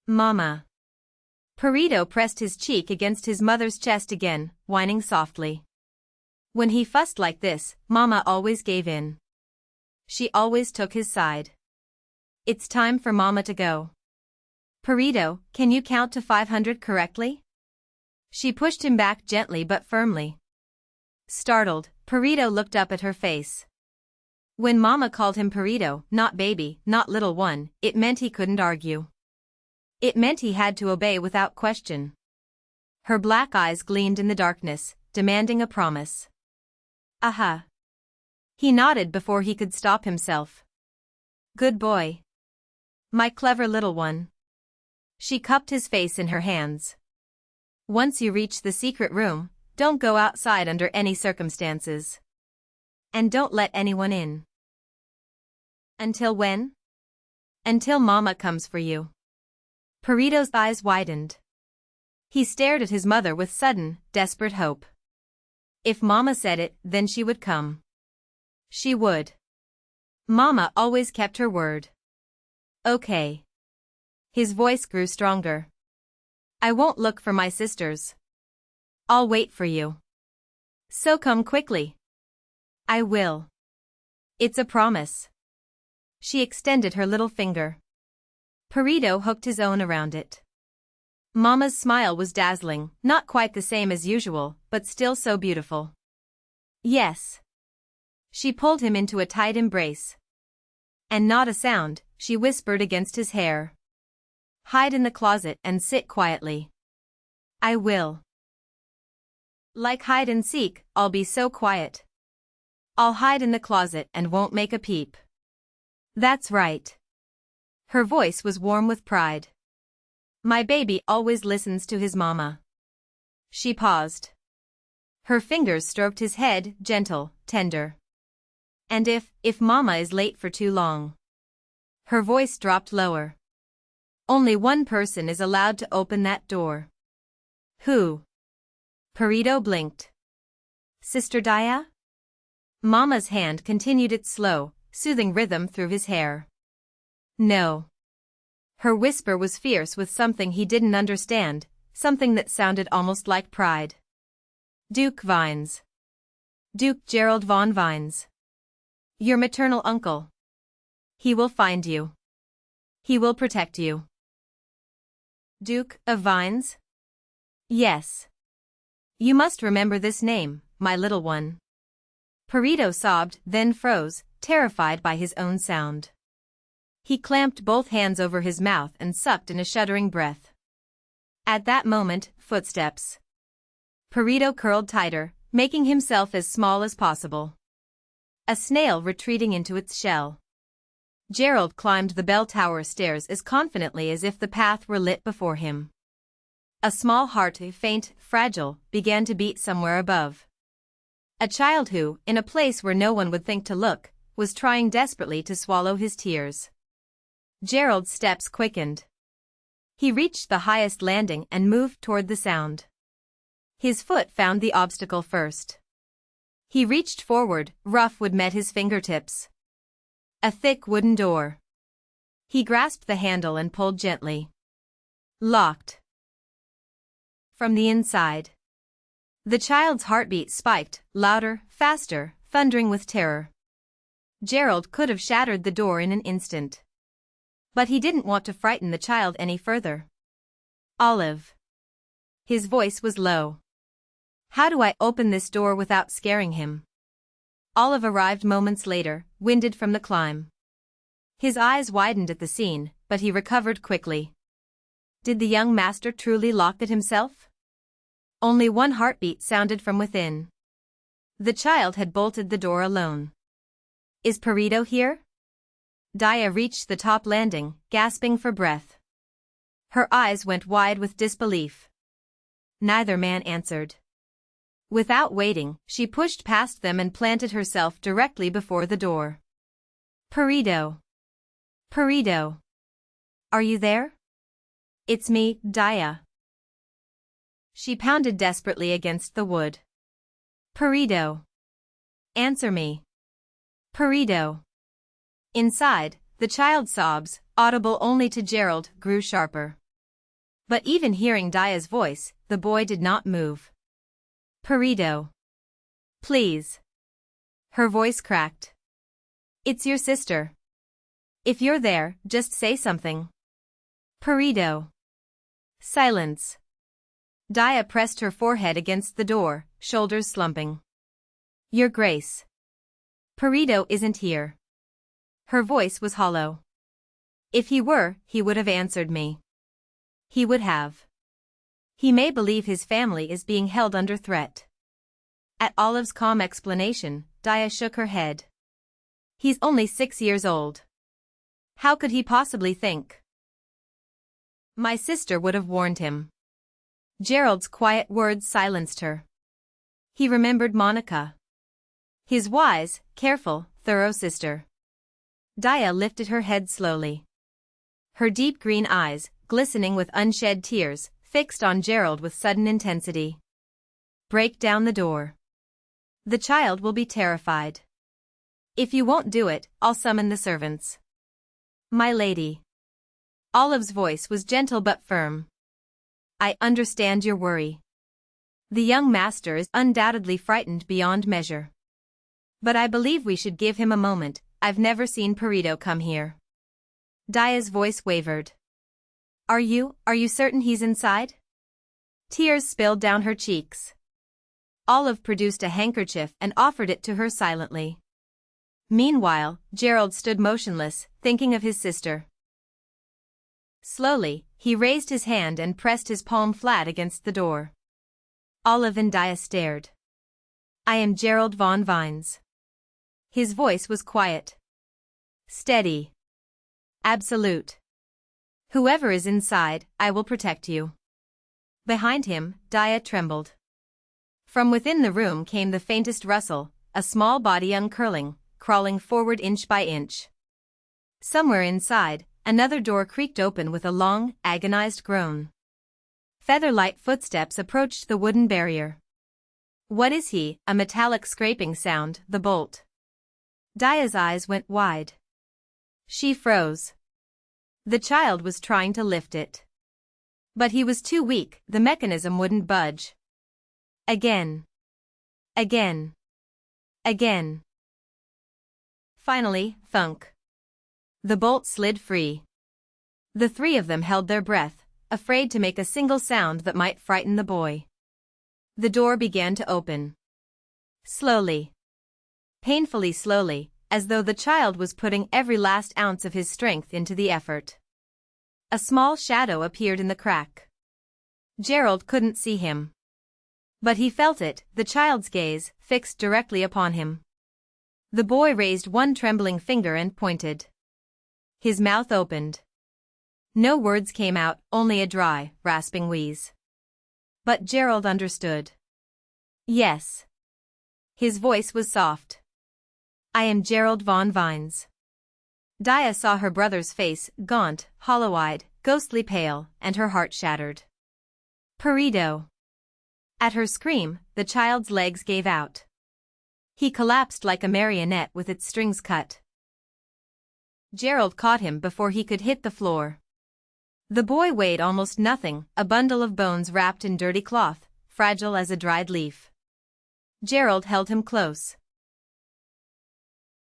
Mama. Perido pressed his cheek against his mother's chest again, whining softly. When he fussed like this, Mama always gave in. She always took his side. It's time for Mama to go. Perido, can you count to 500 correctly? She pushed him back gently but firmly. Startled, Perido looked up at her face. When Mama called him Perido, not baby, not little one, it meant he couldn't argue. It meant he had to obey without question. Her black eyes gleamed in the darkness, demanding a promise. Aha. He nodded before he could stop himself. Good boy. My clever little one. She cupped his face in her hands. Once you reach the secret room, don't go outside under any circumstances. And don't let anyone in. Until when? Until Mama comes for you. Perido's eyes widened. He stared at his mother with sudden, desperate hope. If Mama said it, then she would come. She would. Mama always kept her word. Okay. His voice grew stronger. I won't look for my sisters. I'll wait for you. So come quickly. I will. It's a promise. She extended her little finger. Perido hooked his own around it. Mama's smile was dazzling, not quite the same as usual, but still so beautiful. Yes. She pulled him into a tight embrace. And not a sound, she whispered against his hair. Hide in the closet and sit quietly. I will. Like hide and seek, I'll be so quiet. I'll hide in the closet and won't make a peep. That's right. Her voice was warm with pride. My baby always listens to his mama. She paused. Her fingers stroked his head, gentle, tender. And if Mama is late for too long. Her voice dropped lower. Only one person is allowed to open that door. Who? Perido blinked. Sister Daya? Mama's hand continued its slow, soothing rhythm through his hair. No. Her whisper was fierce with something he didn't understand, something that sounded almost like pride. Duke Vines. Duke Gerald von Vines. Your maternal uncle. He will find you. He will protect you. Duke of Vines? Yes. You must remember this name, my little one. Perido sobbed, then froze, terrified by his own sound. He clamped both hands over his mouth and sucked in a shuddering breath. At that moment, footsteps. Perido curled tighter, making himself as small as possible. A snail retreating into its shell. Gerald climbed the bell tower stairs as confidently as if the path were lit before him. A small heart, faint, fragile, began to beat somewhere above. A child who, in a place where no one would think to look, was trying desperately to swallow his tears. Gerald's steps quickened. He reached the highest landing and moved toward the sound. His foot found the obstacle first. He reached forward, rough wood met his fingertips. A thick wooden door. He grasped the handle and pulled gently. Locked. From the inside. The child's heartbeat spiked, louder, faster, thundering with terror. Gerald could have shattered the door in an instant. But he didn't want to frighten the child any further. Olive. His voice was low. How do I open this door without scaring him? Olive arrived moments later, winded from the climb. His eyes widened at the scene, but he recovered quickly. Did the young master truly lock it himself? Only one heartbeat sounded from within. The child had bolted the door alone. Is Perido here? Daya reached the top landing, gasping for breath. Her eyes went wide with disbelief. Neither man answered. Without waiting, she pushed past them and planted herself directly before the door. Perido. Perido. Are you there? It's me, Daya. She pounded desperately against the wood. Perido. Answer me. Perido. Inside, the child's sobs, audible only to Gerald, grew sharper. But even hearing Daya's voice, the boy did not move. Perido. Please. Her voice cracked. It's your sister. If you're there, just say something. Perido. Silence. Daya pressed her forehead against the door, shoulders slumping. Your Grace. Perido isn't here. Her voice was hollow. If he were, he would have answered me. He would have. He may believe his family is being held under threat. At Olive's calm explanation, Daya shook her head. He's only 6 years old. How could he possibly think? My sister would have warned him. Gerald's quiet words silenced her. He remembered Monica. His wise, careful, thorough sister. Daya lifted her head slowly. Her deep green eyes, glistening with unshed tears, fixed on Gerald with sudden intensity. Break down the door. The child will be terrified. If you won't do it, I'll summon the servants. My lady. Olive's voice was gentle but firm. I understand your worry. The young master is undoubtedly frightened beyond measure. But I believe we should give him a moment. I've never seen Perido come here. Daya's voice wavered. Are you certain he's inside? Tears spilled down her cheeks. Olive produced a handkerchief and offered it to her silently. Meanwhile, Gerald stood motionless, thinking of his sister. Slowly, he raised his hand and pressed his palm flat against the door. Olive and Daya stared. I am Gerald von Vines. His voice was quiet. Steady. Absolute. Whoever is inside, I will protect you. Behind him, Daya trembled. From within the room came the faintest rustle, a small body uncurling, crawling forward inch by inch. Somewhere inside, another door creaked open with a long, agonized groan. Feather-light footsteps approached the wooden barrier. What is he? A metallic scraping sound, the bolt. Daya's eyes went wide. She froze. The child was trying to lift it. But he was too weak, the mechanism wouldn't budge. Again. Again. Again. Finally, thunk. The bolt slid free. The three of them held their breath, afraid to make a single sound that might frighten the boy. The door began to open. Slowly. Painfully slowly, as though the child was putting every last ounce of his strength into the effort. A small shadow appeared in the crack. Gerald couldn't see him. But he felt it, the child's gaze, fixed directly upon him. The boy raised one trembling finger and pointed. His mouth opened. No words came out, only a dry, rasping wheeze. But Gerald understood. Yes. His voice was soft. I am Gerald von Vines. Daya saw her brother's face, gaunt, hollow-eyed, ghostly pale, and her heart shattered. Perido. At her scream, the child's legs gave out. He collapsed like a marionette with its strings cut. Gerald caught him before he could hit the floor. The boy weighed almost nothing, a bundle of bones wrapped in dirty cloth, fragile as a dried leaf. Gerald held him close.